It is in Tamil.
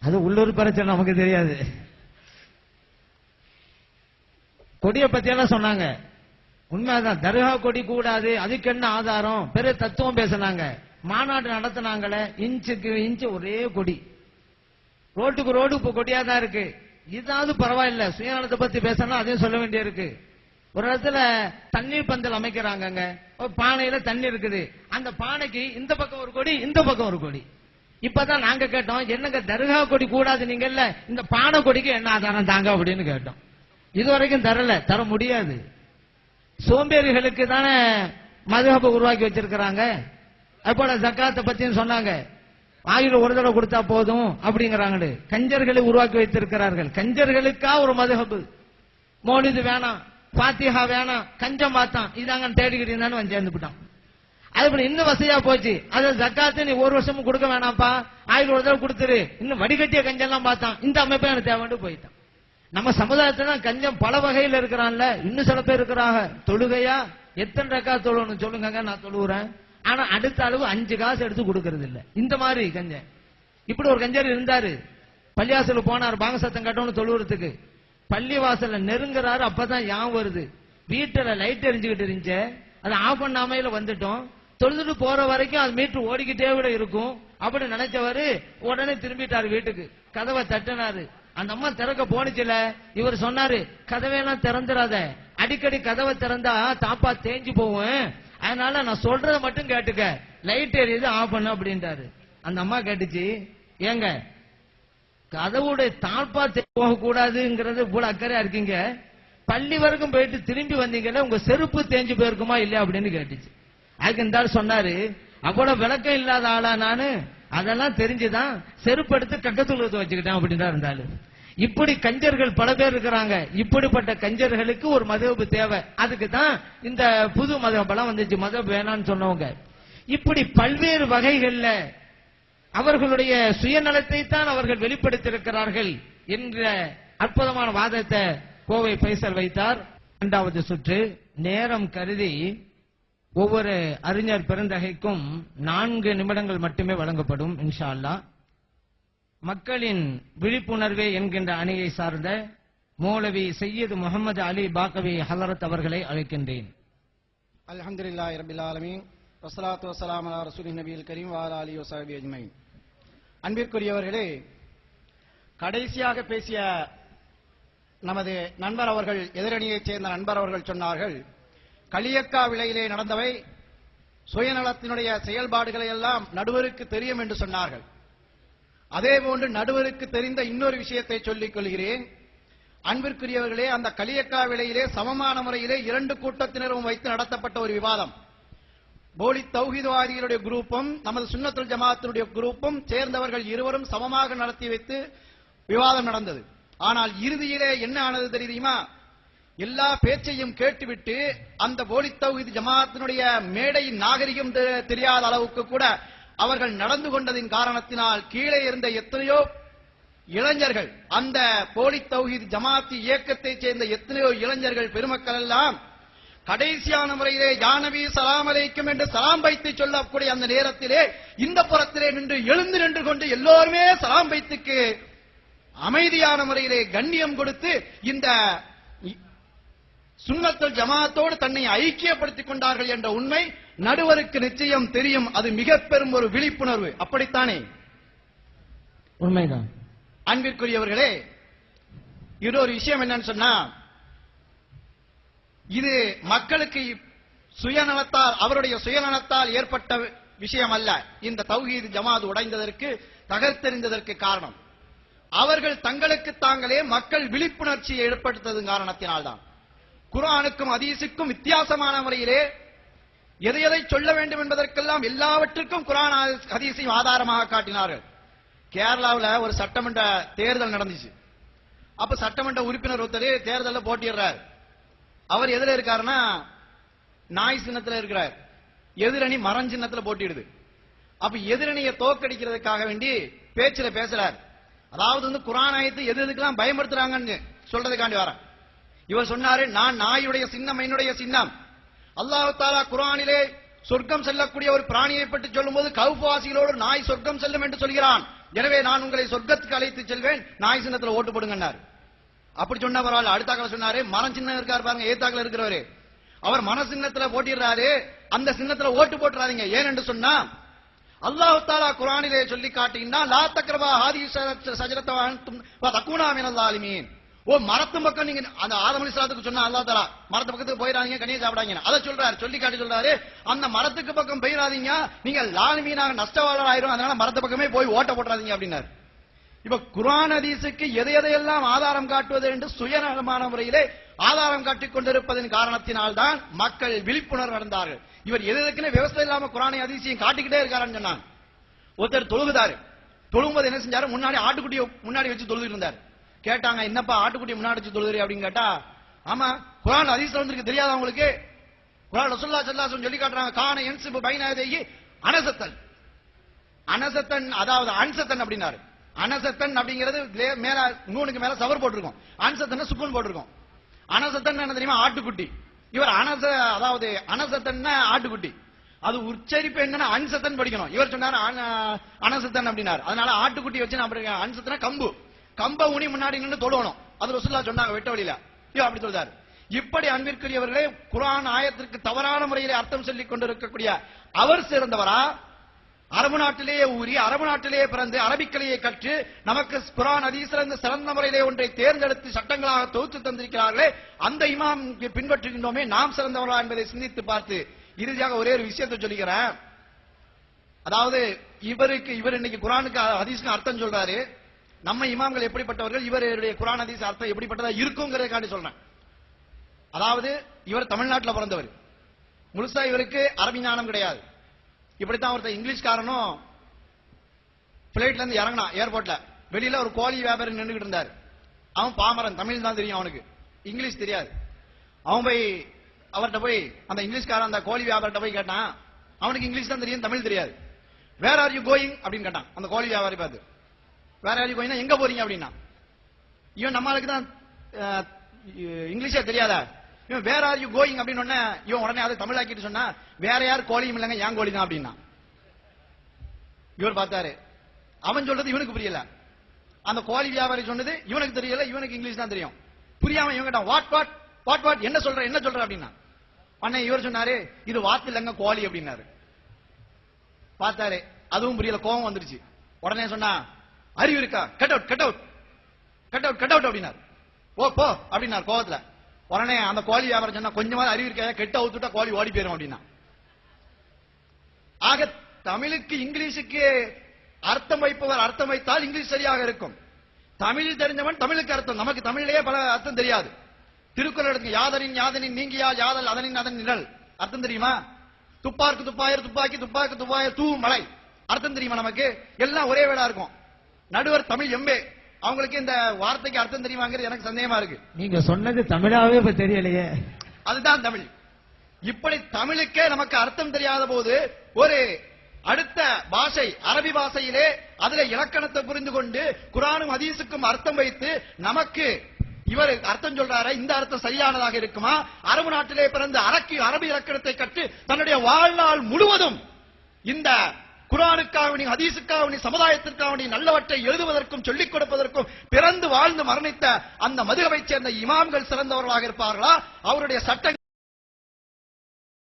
அது உள்ளூர் பிரச்சனை, நமக்கு தெரியாது. கொடியை பத்தியெல்லாம் சொன்னாங்க. உண்மைதான், தர்கா கொடி கூடாது, அதுக்கு என்ன ஆதாரம், பெரிய தத்துவம் பேசினாங்க. மாநாடு நடத்தினாங்களே, இன்ச்சுக்கு இன்ச்சு ஒரே கொடி, ரோட்டுக்கு ரோடு இப்ப கொடியா தான் இருக்கு. இதாவது பரவாயில்ல, சுயநலத்தை பத்தி பேசினா அதையும் சொல்ல வேண்டிய இருக்கு. ஒரு இடத்துல தண்ணீர் பந்தல் அமைக்கிறாங்க, பானையில தண்ணி இருக்குது, அந்த பானைக்கு இந்த பக்கம் ஒரு கொடி, இந்த பக்கம் ஒரு கொடி. இப்பதான் நாங்க கேட்டோம், என்னங்க தர்கா கொடி கூடாது நீங்கல்ல, இந்த பானை கொடிக்கு என்ன ஆதாரம் தாங்க அப்படின்னு கேட்டோம். இதுவரைக்கும் தர முடியாது. சோம்பேறிகளுக்கு தானே மதுஹப உருவாக்கி வச்சிருக்கிறாங்க. அப்போல ஜக்காத்தை பத்தியும் சொன்னாங்க, ஆயுள் ஒரு தடவை கொடுத்தா போதும் அப்படிங்கிறாங்க. கஞ்சர்களை உருவாக்கி வைத்திருக்கிறார்கள். கஞ்சர்களுக்கா ஒரு மதுஹபு, மௌலிது வேணாம், பாத்திஹா வேணாம், கஞ்சம் பார்த்தான், இதாங்க தேடிக்கிட்டு இருந்தான்னு வந்து சேர்ந்துட்டான். அதுபோல இன்னும் வசதியா போச்சு, அது ஜக்காத்து நீ ஒரு வருஷமும் கொடுக்க வேணாம்ப்பா, ஆயுள் ஒரு தடவை கொடுத்துரு, இன்னும் வடிகட்டிய கஞ்செல்லாம் பார்த்தான், இந்த அமைப்பை எனக்கு தேவைன்னு போயிட்டான். நம்ம சமுதாயத்துல கஞ்சம் பல வகையில் இருக்கிறான்ல. இன்னும் சில பேர் இருக்கிறாங்க, தொழுகையா எத்தனை ரக்கா தொழணும் சொல்லுங்க, நான் தொழுகிறேன், ஆனா அடுத்த அளவு 5 காசு எடுத்து கொடுக்கறது இல்ல. இந்த மாதிரி கஞ்சன். இப்படி ஒரு கஞ்சர் இருந்தாரு, பள்ளிவாசல போனார், பாங்க சத்தம் கட்டணும் தொழுவுறதுக்கு. பள்ளி வாசல்ல நெருங்குறாரு, அப்பதான் யாம் வருது, வீட்டுல லைட் எரிஞ்சுக்கிட்டு இருந்துச்சு, அதை ஆஃப் பண்ணாமையில வந்துட்டோம். தொழுதுட்டு போற வரைக்கும் அது மீட்டர் ஓடிக்கிட்டே விட இருக்கும். அப்படி நினைச்சவரு உடனே திரும்பிட்டாரு வீட்டுக்கு. கதவை தட்டினாரு, அந்த அம்மா திறக்க போனுச்சுல, இவர் சொன்னாரு, கதவையெல்லாம் திறந்துடாத, அடிக்கடி கதவை திறந்தா தாப்பா தேஞ்சு போவும், அதனால நான் சொல்றதை மட்டும் கேட்டுக்க, லைட் எரியுது ஆஃப் பண்ணு அப்படின்ட்டாரு. அந்த அம்மா கேட்டுச்சு, ஏங்க கதவுடைய தாழ்பா போக கூடாதுங்கிறது போல அக்கறையா இருக்கீங்க, பள்ளி வரைக்கும் போயிட்டு திரும்பி வந்தீங்கல்ல, உங்க செருப்பு தேஞ்சு போயிருக்குமா இல்லையா அப்படின்னு கேட்டுச்சு. அதுக்கு இந்த ஆள் சொன்னாரு, அவ்வளவு விளக்கம் இல்லாத ஆளா நானு, அதெல்லாம் தெரிஞ்சுதான் செருப்பு எடுத்து கக்கத்துல வச்சுக்கிட்டேன் அப்படின்னா இருந்தாலும். இப்படி கஞ்சர்கள் பல பேர் இருக்கிறாங்க. இப்படிப்பட்ட கஞ்சர்களுக்கு ஒரு மதஹப் தேவை. அதுக்கு தான் இந்த புது மதஹபெல்லாம் வந்துச்சு, மதஹப் வேணான்னு சொன்னவங்க. இப்படி பல்வேறு வகைகள்ல அவர்களுடைய சுயநலத்தை தான் அவர்கள் வெளிப்படுத்தியிருக்கிறார்கள் என்ற அற்புதமான வாதத்தை கோவை பைசல் வைத்தார். இரண்டாவது சுற்று நேரம் கருதி ஒவ்வொரு அறிஞர் பெருந்தகைக்கும் 4 நிமிடங்கள் மட்டுமே வழங்கப்படும் இன்ஷா அல்லாஹ். மக்களின் விழிப்புணர்வே என்கின்ற அணியை சார்ந்த மௌலவி சையது முகமது அலி பாக்கவி ஹலரத் அவர்களை அழைக்கின்றேன். அல்ஹம்துலில்லாஹி ரப்பில் ஆலமீன், வஸ்ஸலாத்து வஸ்ஸலாமு அலா ரசூலின் நபியில் கரீம் வ அலா ஆலிஹி வஸஹ்பிஹி அஜ்மஈன். அன்பிற்குரியவர்களே, கடைசியாக பேசிய நமது நண்பர் அவர்கள், எதிரணியைச் சேர்ந்த நண்பர் அவர்கள் சொன்னார்கள், களியக்கா விலையிலே நடந்தவை சுயநலத்தினுடைய செயல்பாடுகளை எல்லாம் நடுவருக்கு தெரியும் என்று சொன்னார்கள். அதேபோன்று நடுவருக்கு தெரிந்த இன்னொரு விஷயத்தை சொல்லிக் கொள்கிறேன். அன்பிற்குரியவர்களே, அந்த களியக்கா விலையிலே சமமான முறையிலே 2 கூட்டத்தினரும் வைத்து நடத்தப்பட்ட ஒரு விவாதம், போலி தௌஹீத்வாதிகளுடைய குரூப்பும் நமது சுன்னத்துல் ஜமாஅத்தினுடைய குரூப்பும் சேர்ந்தவர்கள் இருவரும் சமமாக நடத்தி வைத்து விவாதம் நடந்தது. ஆனால் இறுதியிலே என்ன ஆனது தெரியுமா? எல்லா பேச்சையும் கேட்டுவிட்டு அந்த போலி தௌஹீத் ஜமாஅத்தினுடைய மேடையின் நாகரிகம் தெரியாத அளவுக்கு கூட அவர்கள் நடந்து கொண்டதின் காரணத்தினால் கீழே இருந்த எத்தனையோ இளைஞர்கள், அந்த போலி தௌஹீத் ஜமாஅத் இயக்கத்தை சேர்ந்த எத்தனையோ இளைஞர்கள் பெருமக்கள் எல்லாம் கடைசியான முறையிலே யா நபி ஸலாம் அலைக்கும் என்று சலாம் வைத்து சொல்லக்கூடிய அந்த நேரத்திலே இந்த புறத்திலே எழுந்து நின்று கொண்டு எல்லோருமே சலாம் வைத்துக்கு அமைதியான முறையிலே கண்ணியம் கொடுத்து இந்த சுன்னத்துல் ஜமாஅத்தோடு தன்னை ஐக்கியப்படுத்திக் கொண்டார்கள் என்ற உண்மை நடுவருக்கு நிச்சயம் தெரியும். அது மிக பெரும் ஒரு விழிப்புணர்வு. அப்படித்தானே? உண்மைதான். அன்பிற்குரியவர்களே, இது ஒரு விஷயம் என்னன்னு சொன்னா, இது மக்களுக்கு சுயநலத்தால், அவருடைய சுயநலத்தால் ஏற்பட்ட விஷயம் அல்ல. இந்த தௌஹீத் ஜமாத் உடைந்ததற்கு, தகர்த்தெறிந்ததற்கு காரணம் அவர்கள் தங்களுக்கு தாங்களே மக்கள் விழிப்புணர்ச்சியை ஏற்படுத்ததன் காரணத்தினால்தான். குர்ஆனுக்கும் ஹதீஸுக்கும் வித்தியாசமான முறையிலே எதை எதை சொல்ல வேண்டும் என்பதற்கெல்லாம் எல்லாவற்றுக்கும் குர்ஆன் ஹதீஸையும் ஆதாரமாக காட்டினார்கள். கேரளாவில் ஒரு சட்டமன்ற தேர்தல் நடந்துச்சு. அப்ப சட்டமன்ற உறுப்பினர் ஒருத்தர் தேர்தலில் போட்டியிடுறார். அவர் எதுல இருக்காருன்னா நாய் சின்னத்துல இருக்கிறார். எதிரணி மரம் சின்னத்துல போட்டிடுது. அப்ப எதிரணியை தோக்கடிக்கிறதுக்காக வேண்டி பேச்சுல பேசுறார். அதாவது குர்ஆன் ஆயத்து எது எதுக்கெல்லாம் பயன்படுத்துறாங்கன்னு சொல்றதுக்காண்டி வர இவர் சொன்னாரு, நான் நாயுடைய சின்னம் என்னுடைய சின்னம். அல்லாஹ் தஆலா குர்ஆனிலே சொர்க்கம் செல்லக்கூடிய ஒரு பிராணியை பற்றி சொல்லும்போது கௌஃப் வாசிகளோடு நாய் சொர்க்கம் செல்லும் என்று சொல்கிறான். எனவே நான் உங்களை சொர்க்கத்துக்கு அழைத்து செல்வேன், நாய் சின்னத்துல ஓட்டு போடுங்கன்னாரு. அப்படி சொன்ன பரவாயில்ல. அடுத்தாக்கல சொன்னாரு, மரம் சின்னம் இருக்காரு பாருங்க, ஏத்தாக்கல இருக்கிறவரு, அவர் மன சின்னத்துல போட்டிடுறாரு, அந்த சின்னத்துல ஓட்டு போட்டுறாதீங்க. ஏன் என்று சொன்னா அல்லாஹ் தஆலா குர்ஆனிலே சொல்லி காட்டுகின்றான், லா தக்ரபா ஹாதிஹி ஷஜரத வ அன்தும் தகுனா மினல் ஸாலிமீன். ஓ மரத்து பக்கம் நீங்க அந்த ஆதம் அலைஹிஸ்ஸலாத்துக்கு சொன்ன அல்லாஹ் தஆலா மரத்து பக்கத்துக்கு போயிடாதீங்க, கனியை சாப்பிடாதீங்க, அதை சொல்றாரு. சொல்லி காட்டி சொல்றாரு, அந்த மரத்துக்கு பக்கம் போயிடாதீங்க, நீங்க லாலிமீனாக நஷ்டவாளர் ஆயிரும், அதனால மரத்து பக்கமே போய் ஓட்ட போட்டுறாதீங்க அப்படின்னாரு. இப்ப குர்ஆன் ஹதீஸுக்கு எதையெல்லாம் ஆதாரம் காட்டுவது என்று சுயநலமான முறையிலே ஆதாரம் காட்டிக் கொண்டிருப்பதன் காரணத்தினால்தான் மக்கள் விழிப்புணர்வு அடைந்தார்கள். இவர் எதுக்குன்னு விவசாயம் இல்லாம குர்ஆனை ஹதீஸையும் காட்டிக்கிட்டே இருக்காருன்னு சொன்னாங்க. ஒருத்தர் தொழுகுதாரு, தொழுகும்போது என்ன செஞ்சாரு, முன்னாடி ஆட்டுக்குட்டியை முன்னாடி வச்சு தொழுதுட்டு இருந்தாரு. கேட்டாங்க, என்னப்பா ஆட்டுக்குட்டியை முன்னாடி வச்சு தொழுதுறீ அப்படின்னு கேட்டா, ஆமா குர்ஆன் ஹதீஸ்ல வந்திருக்கு, தெரியாதா உங்களுக்கு? குர்ஆன் ரசூலுல்லாஹி ஸல்லல்லாஹு அலைஹி வஸல்லம் சொல்லி காட்டுறாங்க, கான யன்சிபு பைன யதைஹி அனசத்தன். அனசத்தன் அதாவது அன்சத்தன் அப்படின்னாரு. அனசத்தன் அப்படிங்கிறது மேல நூனுக்கு மேல சவர் போட்டிருக்கும், அன்சத்தன் சுக்குன் போட்டிருக்கும். அனசத்தன் என்ன தெரியுமா, ஆட்டுக்குட்டி. இவர் அதாவது அனசத்தன் ஆட்டுக்குட்டி, அது உச்சரிப்பு எங்கன்னா அன்சத்தன் படிக்கணும். இவர் சொன்னாரு அனசத்தன் அப்படின்னாரு. அதனால ஆட்டுக்குட்டி வச்சு நான் அன்சத்தன கம்பு, கம்ப ஊனி முன்னாடி நின்று தொழுவணும். அது ரசூலுல்லாஹ் சொன்னாங்க வெட்ட வழியில. அப்படி சொல்றாரு. இப்படி அன்பிற்குரியவர்களே, குர்ஆன் ஆயத்திற்கு தவறான முறையிலே அர்த்தம் சொல்லிக் கொண்டிருக்கக்கூடிய அவர் சிறந்தவரா? அரபு நாட்டிலேயே ஊறி அரபு நாட்டிலேயே பிறந்து அரபிக்கலையை கற்று நமக்கு குர்ஆன் ஹதீஸ்ல சிறந்த முறையிலே ஒன்றை தேர்ந்தெடுத்து சட்டங்களாக தொகுத்து தந்திருக்கிறார்களே, அந்த இமாம் பின்பற்றுகின்றோமே, நாம் சிறந்தவர்களா என்பதை சிந்தித்து பார்த்து இறுதியாக ஒரே ஒரு விஷயத்தை சொல்லிக்கிறேன். அதாவது இவர் இன்னைக்கு குர்ஆனுக்கு ஹதீஸ்க்கு அர்த்தம் சொல்றாரு. நம்ம இமாம்கள் எப்படிப்பட்டவர்கள், இவருடைய குர்ஆன் ஹதீஸ் அர்த்தம் எப்படிப்பட்டதா இருக்குங்கிறதுக்காண்டி சொல்றேன். அதாவது இவர் தமிழ்நாட்டில் பிறந்தவர், முழுசா இவருக்கு அரபி ஞானம் கிடையாது. இப்படித்தான் ஒருத்தர் இங்கிலீஷ்காரனும் பிளைட்ல இருந்து இறங்கினா ஏர்போர்ட்ல, வெளியில ஒரு கோழி வியாபாரி நின்றுகிட்டு இருந்தார். அவன் பாமரன், தமிழ் தான் தெரியும் அவனுக்கு, இங்கிலீஷ் தெரியாது. அவன் போய் அவர்கிட்ட போய் அந்த இங்கிலீஷ்காரன் அந்த கோழி வியாபாரிட்ட போய் கேட்டான். அவனுக்கு இங்கிலீஷ் தான் தெரியும், தமிழ் தெரியாது. வேர் ஆர் யூ கோயிங் அப்படின்னு கேட்டான் அந்த கோழி வியாபாரி பார்த்து. வேர் ஆர் யூ கோயிங் எங்க போறீங்க அப்படின்னா, இவன் நம்மளுக்கு தான் இங்கிலீஷே தெரியாதா, இவன் வேர் ஆர் யூ கோயிங் அப்படின்னு இவன் உடனே அதை தமிழாக்கிட்டு சொன்னா, வேற யார் கோழியும் இல்லைங்க, ஏன் கோழி தான் அப்படின்னா. இவர் பார்த்தாரு, அவன் சொல்றது இவனுக்கு புரியல, அந்த கோழி வியாபாரி சொன்னது இவனுக்கு தெரியல, இவனுக்கு இங்கிலீஷ் தான் தெரியும். புரியாம இவன் கேட்டான், வாட் வாட் வாட் வாட் என்ன சொல்ற என்ன சொல்ற அப்படின்னா. அண்ணே இவர் சொன்னாரு, இது வாத்து இல்லைங்க கோழி அப்படின்னாரு. பார்த்தாரு, அதுவும் புரியல, கோபம் வந்துருச்சு. உடனே சொன்னா, அறிவு இருக்கா, cut out cut out cut out cut out அப்படின்னாரு. ஓ போ அப்படின்னாரு கோபத்துல. உடனே அந்த கோழி வியாபாரம் சொன்னா, கொஞ்சமாவது அறிவு இருக்கா, கெட்ட அவுத்துட்டா கோழி ஓடி போயிரும் அப்படின்னா. ஆக தமிழுக்கு இங்கிலீஷுக்கு அர்த்தம் வைப்பவர் அர்த்தம் வைத்தால் இங்கிலீஷ் சரியாக இருக்கும். தமிழ் தெரிஞ்சவன் தமிழுக்கு அர்த்தம், நமக்கு தமிழிலேயே பல அர்த்தம் தெரியாது. திருக்குறள் எடுத்து, யாதனின் யாதனின் நீங்கியா யாதல் அதனின் அதன் நிழல், அர்த்தம் தெரியுமா? துப்பார்க்கு துப்பாயர் துப்பாக்கி துப்பாக்கு துப்பாயர் தூ மலை, அர்த்தம் தெரியுமா? நமக்கு எல்லாம் ஒரே வேடா இருக்கும். நடுவர் தமிழ் எம்பே, அவங்களுக்கு இந்த வார்த்தைக்கு அர்த்தம் தெரியுமாங்கிறது எனக்கு சந்தேகமா இருக்கு. நீங்க சொன்னது தமிழாவே இப்ப தெரியலையே. அதுதான் தமிழ். இப்படி தமிழுக்கே நமக்கு அர்த்தம் தெரியாத போது ஒரு அடுத்த பாஷை அரபி பாஷையிலே அதுல இலக்கணத்தை புரிந்து கொண்டு குர்ஆனும் ஹதீஸுக்கும் அர்த்தம் வைத்து நமக்கு இவர் அர்த்தம் சொல்றாரு, இந்த அர்த்தம் சரியானதாக இருக்குமா? அரபு நாட்டிலே பிறந்து அரபி இலக்கணத்தை கற்று தன்னுடைய வாழ்நாள் முழுவதும் இந்த குர்ஆனுக்காக ஹதீஸுக்காக சமுதாயத்திற்காக நல்லவற்றை எழுதுவதற்கும் சொல்லிக் கொடுப்பதற்கும் பிறந்து வாழ்ந்து மரணித்த அந்த மதுஹபைச் சேர்ந்த இமாம்கள் சிறந்தவர்களாக இருப்பார்களா? அவருடைய சட்டங்கள்